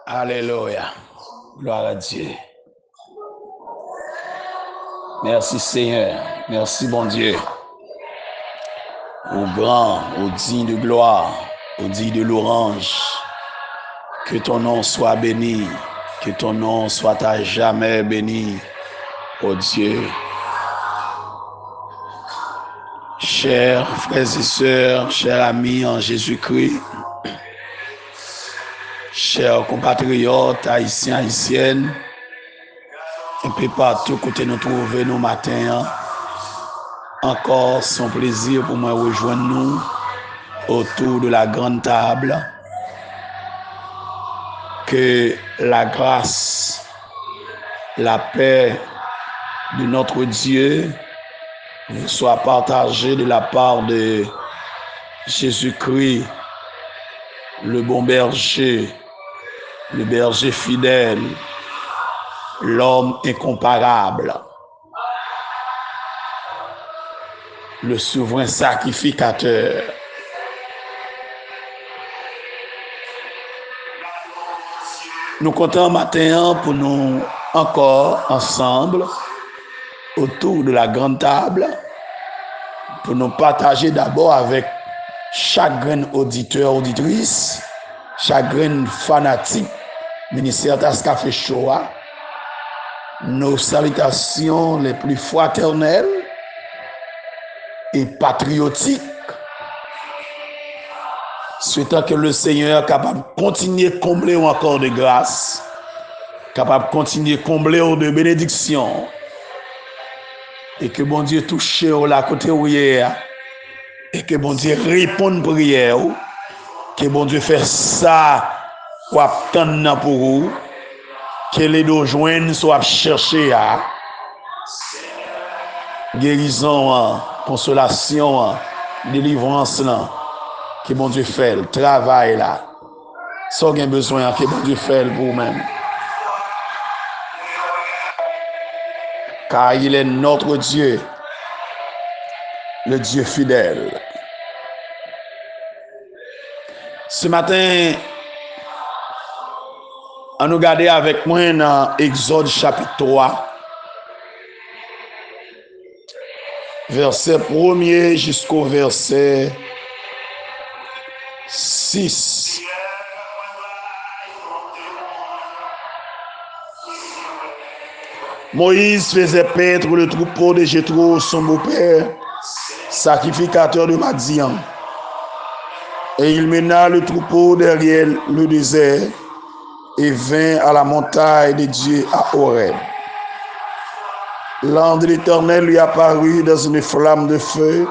Alléluia. Gloire à Dieu. Merci Seigneur. Merci bon Dieu. Au grand, au digne de gloire, au digne de l'orange. Que ton nom soit béni. Que ton nom soit à jamais béni. Oh Dieu. Chers frères et sœurs, chers amis en Jésus-Christ, chers compatriotes, haïtiens, haïtiennes, un peu partout côté nous trouver nos matins, encore son plaisir pour moi rejoindre nous autour de la grande table. Que la grâce, la paix de notre Dieu vous soit partagée de la part de Jésus-Christ, le bon berger, le berger fidèle, l'homme incomparable, le souverain sacrificateur. Nous comptons matin pour nous encore ensemble autour de la grande table pour nous partager d'abord avec chaque grain auditeur, auditrice, chaque grain fanatique, ministère Tascafé Shoah, nos salutations les plus fraternelles et patriotiques, souhaitant que le Seigneur capable de continuer à combler encore de grâce, capable de continuer à combler de bénédictions, et que bon Dieu touche la côté où hier, et que bon Dieu réponde prière, que bon Dieu fait ça ou attendre pour vous, que les deux joints soient cherchés à guérison, consolation, délivrance là, que bon Dieu fait le travail là, sans qu'il besoin que bon Dieu fait pour vous-même. Car il est notre Dieu, le Dieu fidèle. Ce matin, on nous regarde avec moi dans Exode chapitre 3, verset 1er jusqu'au verset 6. Moïse faisait paître le troupeau de Jéthro, son beau-père, sacrificateur de Madian. Et il mena le troupeau derrière le désert et vint à la montagne de Dieu à Horeb. L'ange de l'Éternel lui apparut dans une flamme de feu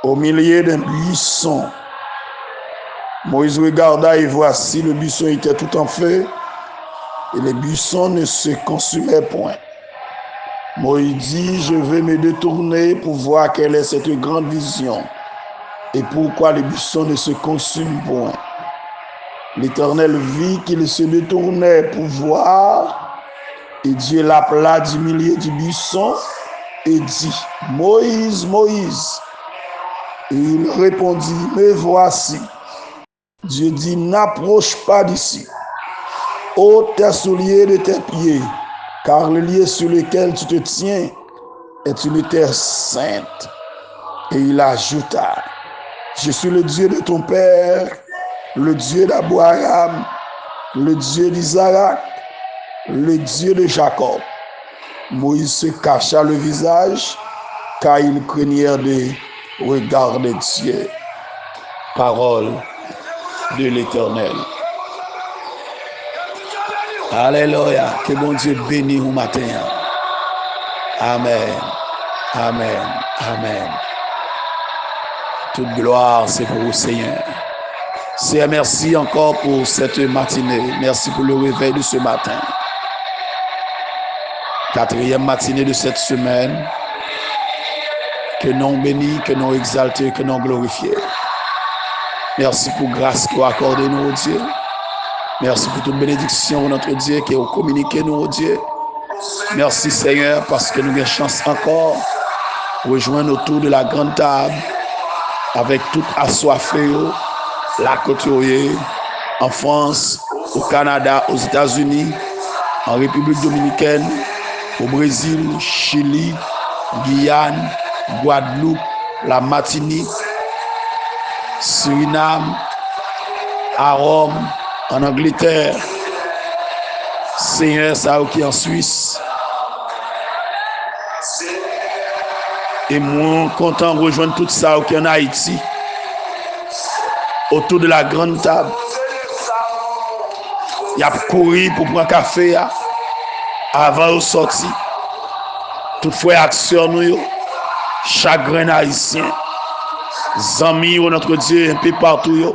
au milieu d'un buisson. Moïse regarda et voici le buisson était tout en feu et le buisson ne se consumait point. Moïse dit, je vais me détourner pour voir quelle est cette grande vision et pourquoi le buisson ne se consume point. L'Éternel vit qu'il se détournait pour voir, et Dieu l'appela du milieu du buisson et dit, Moïse, Moïse. Et il répondit, me voici. Dieu dit, n'approche pas d'ici. Ôte tes souliers de tes pieds, car le lieu sur lequel tu te tiens est une terre sainte. Et il ajouta, je suis le Dieu de ton père, le Dieu d'Abraham, le Dieu d'Isaac, le Dieu de Jacob. Moïse se cacha le visage, car il craignait de regarder Dieu. Parole de l'Éternel. Alléluia. Que bon Dieu bénisse au matin. Amen. Amen. Amen. Toute gloire, c'est pour vous, Seigneur. Seigneur, merci encore pour cette matinée. Merci pour le réveil de ce matin. 4e matinée de cette semaine. Que nous bénis, que nous exaltés, que nous glorifiés. Merci pour grâce que vous accordez nous, Dieu. Merci pour toute bénédiction, notre Dieu, qui vous communiqué nous, Dieu. Merci, Seigneur, parce que nous avons chance encore de rejoindre autour de la grande table avec tout assoiffé, la couturier, en France, au Canada, aux États-Unis, en République dominicaine, au Brésil, Chili, Guyane, Guadeloupe, la Martinique, Suriname, à Rome, en Angleterre, Seigneur, ça qui en Suisse. Et moi, content de rejoindre tout ça qui en Haïti, autour de la grande table. Il y a couru pour prendre un café avant de sortir. Toutefois, action nous, chagrin haïtien, amis, notre Dieu, un peu partout,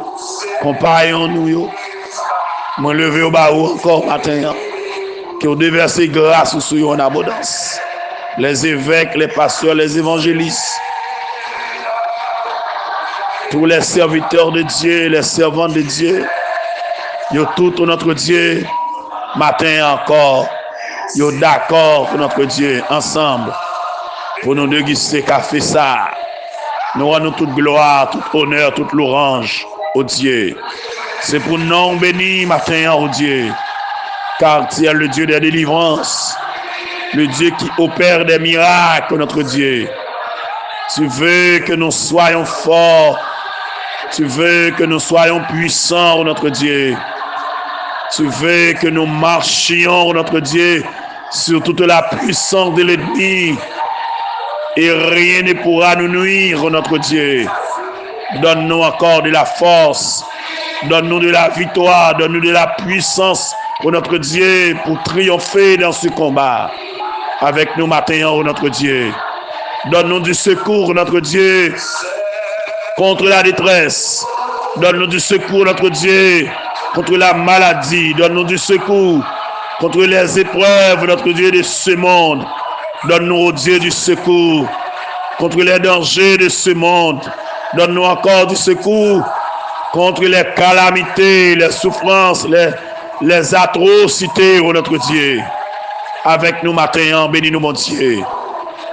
compagnons nous, moi levé au bas encore matin, que vous déversez grâce sur eux en abondance. Les évêques, les pasteurs, les évangélistes, tous les serviteurs de Dieu, les servants de Dieu, yo tout notre Dieu, matin encore, yo d'accord pour notre Dieu, ensemble, pour nous déguster café ça. Nous rendons toute gloire, tout honneur, toute louange au Dieu. C'est pour nous bénir matin au Dieu, car tu es le Dieu des délivrances, le Dieu qui opère des miracles, notre Dieu. Tu veux que nous soyons forts, tu veux que nous soyons puissants, notre Dieu. Tu veux que nous marchions, notre Dieu, sur toute la puissance de l'ennemi. Et rien ne pourra nous nuire, notre Dieu. Donne-nous encore de la force. Donne-nous de la victoire. Donne-nous de la puissance, notre Dieu, pour triompher dans ce combat. Avec nous maintenant, notre Dieu. Donne-nous du secours, notre Dieu, contre la détresse. Donne-nous du secours, notre Dieu, contre la maladie. Donne-nous du secours contre les épreuves, notre Dieu, de ce monde. Donne-nous, oh Dieu, du secours contre les dangers de ce monde. Donne-nous encore du secours contre les calamités, les souffrances, les atrocités, oh notre Dieu. Avec nous maintenant, bénis-nous, mon Dieu.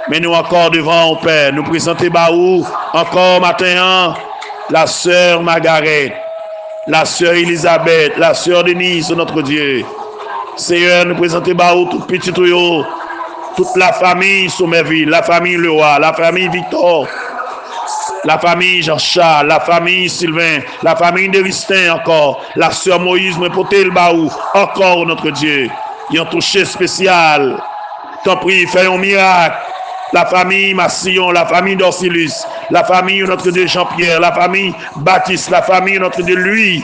Mais nous encore devant, oh Père, nous présenter Baou, encore maintenant, la sœur Margaret, la sœur Elisabeth, la sœur Denise, notre Dieu. Seigneur, nous présenter Baou, tout petit tuyau, toute la famille Sommerville, la famille Leroy, la famille Victor, la famille Jean-Charles, la famille Sylvain, la famille Deristin encore, la sœur Moïse, me porter le Baou, encore notre Dieu. Il y a un touché spécial. T'en prie, fais un miracle. La famille Massillon, la famille d'Orsilus, la famille notre Dieu Jean-Pierre, la famille Baptiste, la famille notre Dieu Louis,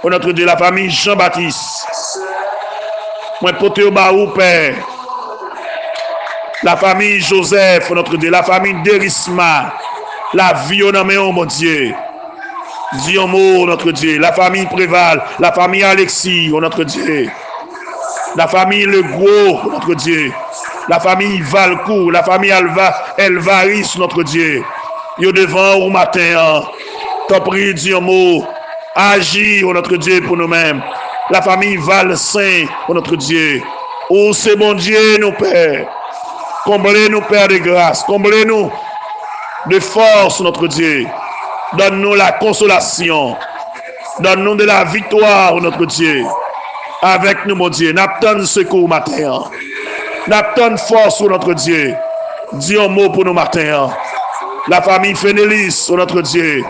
notre Dieu, la famille Jean-Baptiste. Moi, porter au Baou, Père. La famille Joseph, notre Dieu, la famille Derisma, la vie au nom, mon Dieu. Dis mot, notre Dieu, la famille Préval, la famille Alexis, notre Dieu. La famille Le Gros, notre Dieu. La famille Valcourt, la famille Elvaris, notre Dieu. Yo devant au matin, t'en prie, Dieu mot, agis, oh notre Dieu, pour nous-mêmes. La famille Valsain, oh notre Dieu. Oh, c'est bon Dieu, nos pères. Comblez-nous, Père de grâce. Comblez-nous de force, notre Dieu. Donne-nous la consolation. Donne-nous de la victoire, notre Dieu. Avec nous, mon Dieu. N'attends secours matin. N'attends force, notre Dieu. Dis un mot pour nous matin. La famille Fénélis, notre Dieu.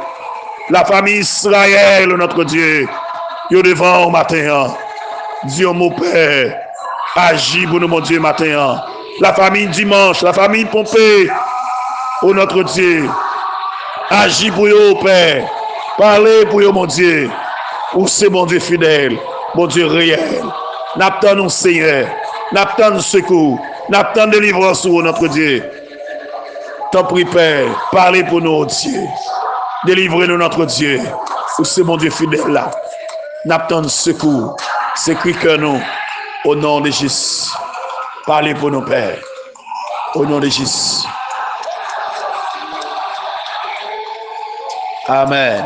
La famille Israël, notre Dieu. Yo devant matin. Dis un mot, Père. Agis pour nous, mon Dieu, matin. La famille Dimanche, la famille Pompée, oh notre Dieu. Agis pour eux, Père. Parlez pour eux, mon Dieu. Où c'est mon Dieu fidèle, mon Dieu réel. N'attendons, Seigneur. N'attendons secours. N'attendons délivrance, oh notre Dieu. T'en prie, Père. Parlez pour nous, oh Dieu. Délivrez-nous, notre Dieu. Où c'est mon Dieu fidèle là. N'attendons secours. C'est que nous, au nom de Jésus. Parlez pour nos pères. Au nom de Jésus. Amen.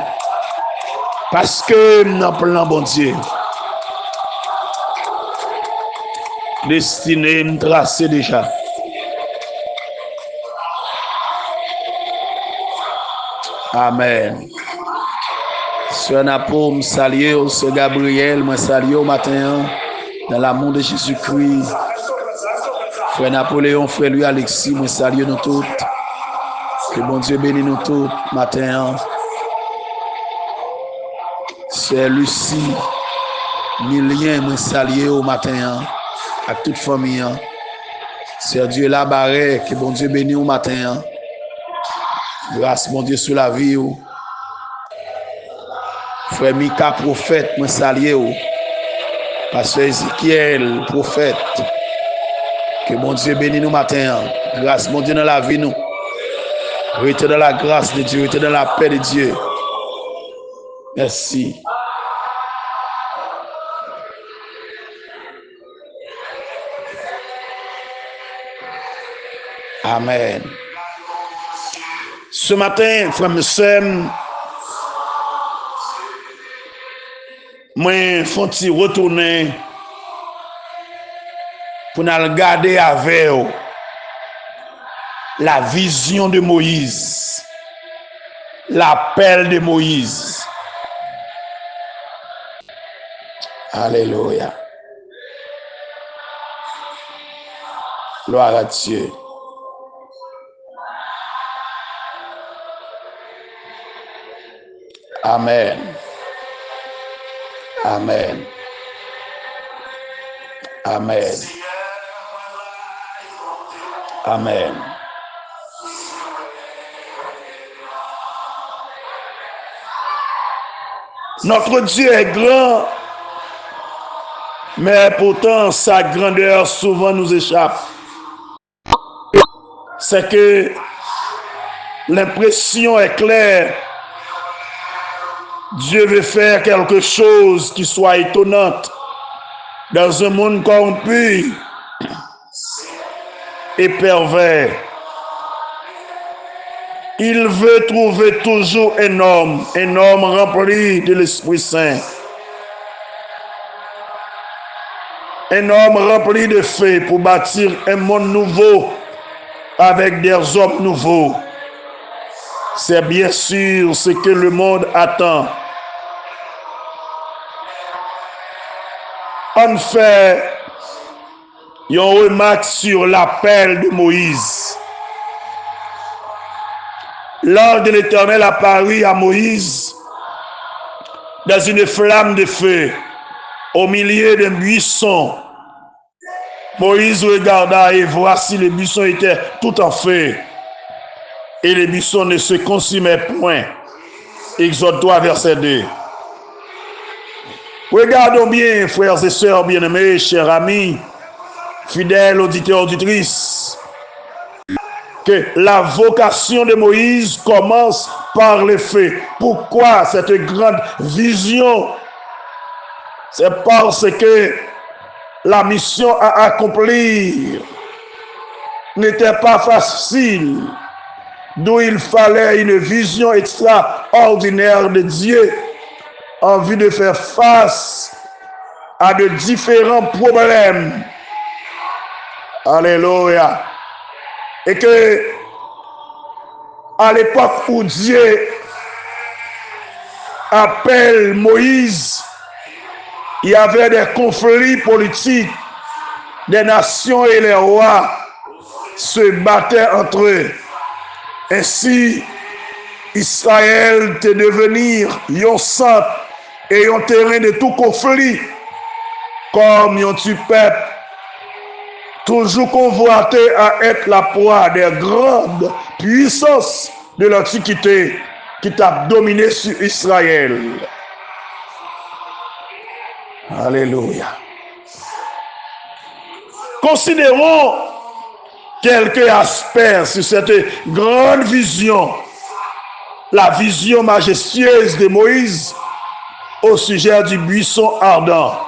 Parce que nous plan bon Dieu. Destiné tracé déjà. Amen. Sœur Napo, me salue, Sœur Gabriel, me salue au matin, dans l'amour de Jésus-Christ. Frère Napoléon, frère lui Alexis, me salue nous toutes. Que bon Dieu bénisse nous toutes, matin. Sœur Lucie, Milien, me salue au matin, à toute famille. Sœur Dieu Labarret, que bon Dieu bénisse au matin. Grâce, mon Dieu, sur la vie. Frère Mika, prophète, me salue. Pasteur Ezekiel, prophète. Que mon Dieu bénisse nous matin. Grâce, mon Dieu, dans la vie, nous. Restez dans la grâce de Dieu, restez dans la paix de Dieu. Merci. Amen. Ce matin, frère et sœurs, moi, faut-il retourner pour nous regarder avec la vision de Moïse, l'appel de Moïse. Alléluia. Gloire à Dieu. Amen. Amen. Amen. Amen. Notre Dieu est grand, mais pourtant sa grandeur souvent nous échappe. C'est que l'impression est claire. Dieu veut faire quelque chose qui soit étonnante dans un monde corrompu et pervers. Il veut trouver toujours un homme rempli de l'Esprit Saint. Un homme rempli de feu pour bâtir un monde nouveau avec des hommes nouveaux. C'est bien sûr ce que le monde attend. On fait une remarque sur l'appel de Moïse. L'ange de l'Éternel apparut à Moïse dans une flamme de feu au milieu d'un buisson. Moïse regarda et voici le buisson était tout en feu et le buisson ne se consumait point. Exode 3, verset 2. Regardons bien, frères et sœurs bien-aimés, chers amis, fidèles auditeurs, auditrices, que la vocation de Moïse commence par le feu. Pourquoi cette grande vision? C'est parce que la mission à accomplir n'était pas facile, d'où il fallait une vision extraordinaire de Dieu en vue de faire face à de différents problèmes. Alléluia. Et que à l'époque où Dieu appelle Moïse, il y avait des conflits politiques, des nations et les rois se battaient entre eux. Ainsi, Israël était devenir un centre et un terrain de tout conflit, comme un peuple toujours convoité à être la proie des grandes puissances de l'Antiquité qui t'a dominé sur Israël. Alléluia. Considérons quelques aspects sur cette grande vision, la vision majestueuse de Moïse au sujet du buisson ardent.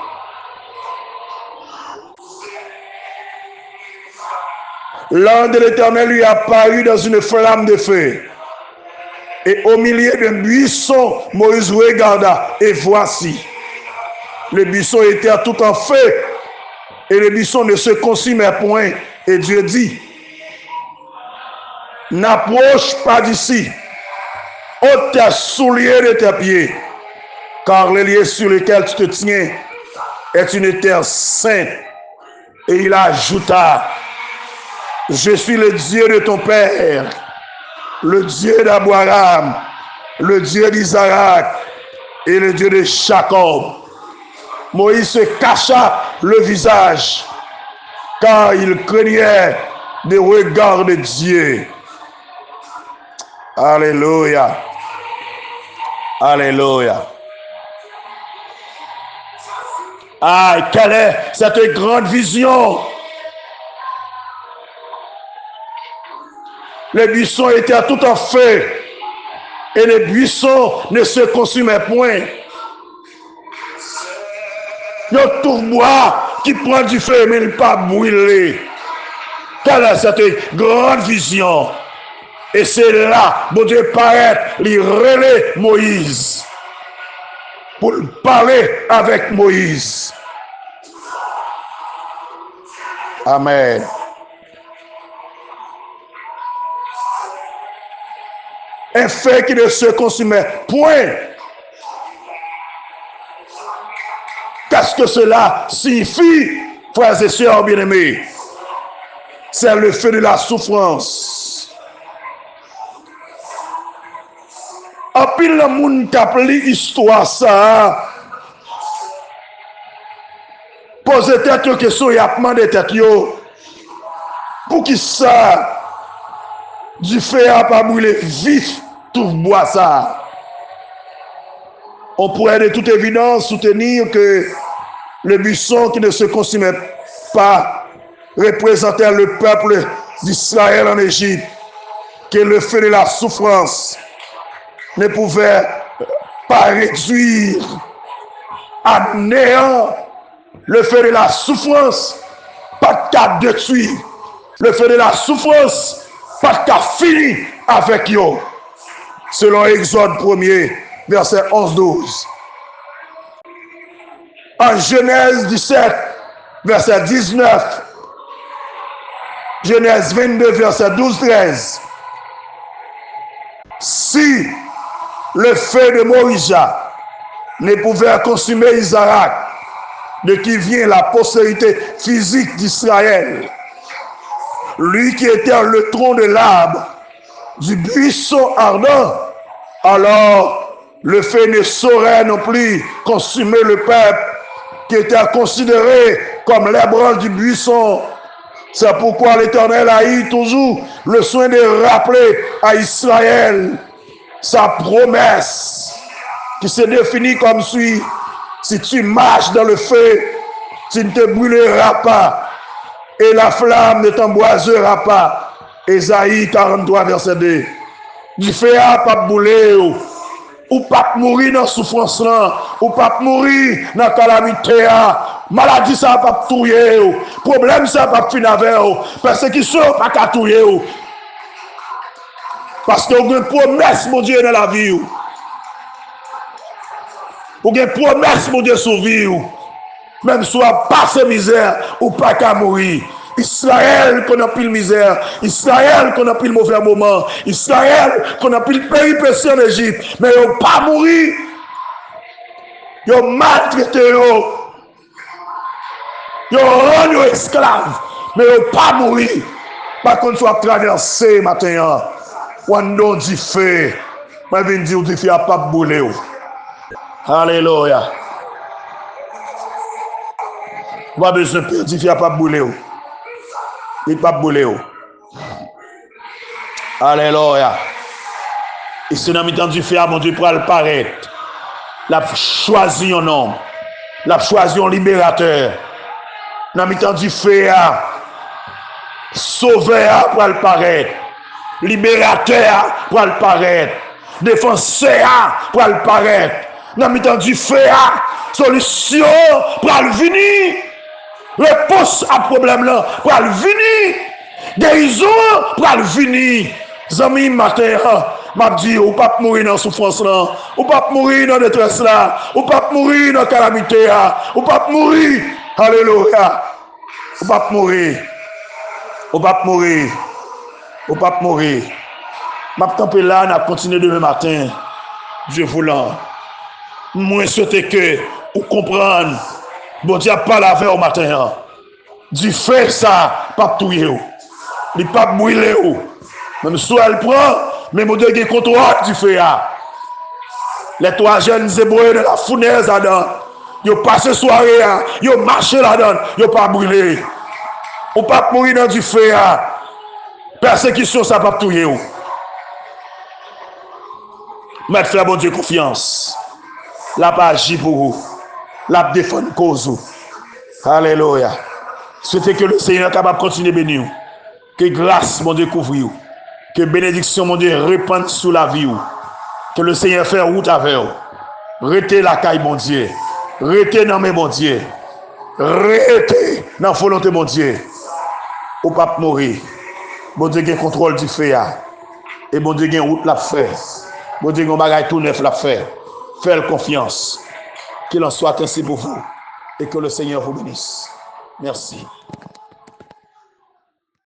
L'ange de l'Éternel lui apparut dans une flamme de feu. Et au milieu d'un buisson, Moïse regarda, et voici, le buisson était tout en feu, et le buisson ne se consumait point. Et Dieu dit, n'approche pas d'ici, ôte tes souliers de tes pieds, car le lieu sur lequel tu te tiens est une terre sainte. Et il ajouta, je suis le Dieu de ton père, le Dieu d'Abraham, le Dieu d'Isaac et le Dieu de Jacob. Moïse se cacha le visage, car il craignait des regards de Dieu. Alléluia. Alléluia. Ah, quelle est cette grande vision? Les buissons étaient tout en feu et les buissons ne se consumaient point. Il y a tout bois qui prend du feu mais il n'est pas brûlé. Quelle est cette grande vision? Et c'est là, bon Dieu paraît, il relève Moïse pour parler avec Moïse. Amen. Un feu qui ne se consumait point. Qu'est-ce que cela signifie, frères et sœurs bien-aimés? C'est le feu de la souffrance. En pile le monde qui a pris l'histoire ça, pose tête aux questions et a demandé tête yo. Pour qui ça? Du feu a pas brûlé vif tout bois ça. On pourrait de toute évidence soutenir que le buisson qui ne se consumait pas représentait le peuple d'Israël en Égypte, que le feu de la souffrance ne pouvait pas réduire à néant. Le feu de la souffrance, pas de cas détruire. Le feu de la souffrance, pas de cas fini avec eux. Selon Exode 1er, verset 11-12. En Genèse 17, verset 19. Genèse 22, verset 12-13. Si le feu de Moïse ne pouvait consumer Isaac, de qui vient la postérité physique d'Israël, lui qui était le tronc de l'arbre, du buisson ardent, alors le feu ne saurait non plus consumer le peuple qui était considéré comme les branches du buisson. C'est pourquoi l'Éternel a eu toujours le soin de rappeler à Israël sa promesse qui se définit comme suit. Si tu marches dans le feu, tu ne te brûleras pas et la flamme ne t'embrasera pas. Ésaïe 43, verset 2. Du feu a pas brûlé ou pas mourir dans la souffrance là, ou pas mourir dans la calamité, maladie ça pas touyer, problème ça pas finir avec, persécution pas qu'à touyer. Parce que vous avez une promesse, mon Dieu, dans la vie. Vous avez une promesse, mon Dieu, sur la vie. Même si vous n'avez pas de misère, ou pas qu'à mourir. Israël qu'on a pris la misère, Israël qu'on a pris le mauvais moment, Israël qu'on a pris le péripétie en Égypte, mais ils n'ont pas mouru. Ils ont maltraité, ils ont rendu esclaves, mais ils n'ont pas mouru. Par contre, tu as traversé matin, on a dit feu, je viens dire que tu n'as pas brûlé. Alléluia. Pas besoin de perdre, tu n'as pas brûlé. Il pas brûlé. Alléluia. Et c'est dans le temps du feu, mon Dieu, pour le paraître. L'a choisi un homme. L'a choisi un libérateur. Dans le temps du feu, sauveur pour le paraître. Libérateur pour le paraître. Défenseur pour le paraître. Dans le temps du feu, solution pour le venir. Réponse à problème là pour le venir. Guérison pour le venir. Zami matin, m'a dit ou pas mourir dans souffrance là, ou pas mourir dans détresse là, ou pas mourir dans calamité là, ou pas mourir. Alléluia. Ou pas mourir. Ou pas mourir. Ou pas mourir. M'a tempé là, n'a continué demain matin. Dieu voulant. Moi, souhaite que vous compreniez. Bon Dieu, pas la faire au matin. Du feu, ça, pas tout. Il pas brûler. Même si elle prend, mais mon Dieu, il contrôle du feu. Les 3 jeunes hébreux de la fournaise là-dedans, ils passent soirée, ils marchent là-dedans, ils pas brûlé. Ou pas mourir dans du feu. Persécution, ça pas tout. Mettre frère, bon Dieu, confiance. La pas agir pour vous. La défendre cause. Alléluia. Souhaitez que le Seigneur est capable de continuer à bénir. Que grâce, mon Dieu, couvre vous. Que bénédiction, mon Dieu, répande sous la vie. Que le Seigneur fasse route avec vous. Restez la caille, mon Dieu. Restez dans mes, mon Dieu. Restez dans la volonté, mon Dieu. Ou pas mourir. Mon Dieu, qui contrôle du feu. Et mon Dieu, qui route la faire. Mon Dieu, qui bagaille tout neuf la faire. Faites confiance. Qu'il en soit ainsi pour vous. Et que le Seigneur vous bénisse. Merci.